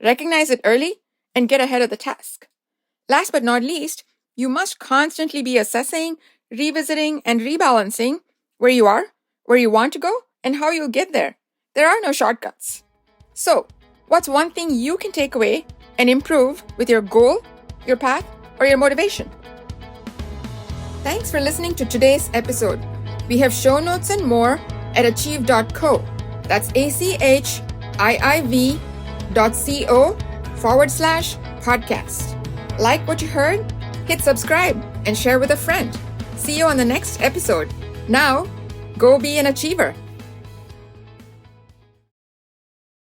Recognize it early and get ahead of the task. Last but not least, you must constantly be assessing, revisiting, and rebalancing where you are, where you want to go, and how you'll get there. There are no shortcuts. So, what's one thing you can take away and improve with your goal, your path, or your motivation? Thanks for listening to today's episode. We have show notes and more at achieve.co. That's achieve.co/podcast. Like what you heard? Hit subscribe and share with a friend. See you on the next episode. Now, go be an achiever.